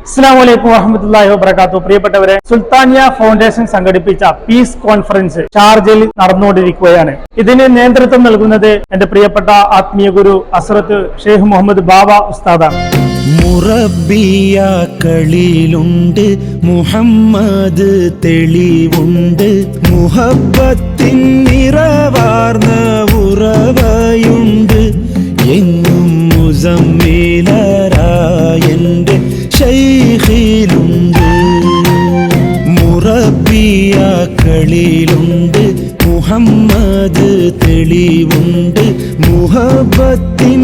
അസ്സലാമു അലൈക്കും വറഹ്മത്തുള്ളാഹി വബറകാതുഹു. പ്രിയപ്പെട്ടവരെ, സുൽത്താനിയ ഫൗണ്ടേഷൻ സംഘടിപ്പിച്ച പീസ് കോൺഫറൻസ് ഷാർജയിൽ നടന്നുകൊണ്ടിരിക്കുകയാണ്. ഇതിന് നേതൃത്വം നൽകുന്നത് എന്റെ പ്രിയപ്പെട്ട ആത്മീയ ഗുരു ഹസ്രത്ത് ഷെയ്ഖ് മുഹമ്മദ് ബാവ ഉസ്താദാണ്. മുറബിയാക്കളിലുണ്ട് മുഹമ്മദ് തെളിവുണ്ട്, മുഹബത്തിൻ നിറവാർന്ന ഉറവയുണ്ട്, എങ്ങും മുസമ്മിലരായന്റെ ശൈഖിലുണ്ട്. മുറബിയാക്കളിലുണ്ട് മുഹമ്മദ് തെളിവുണ്ട്, മുഹബത്തിൻ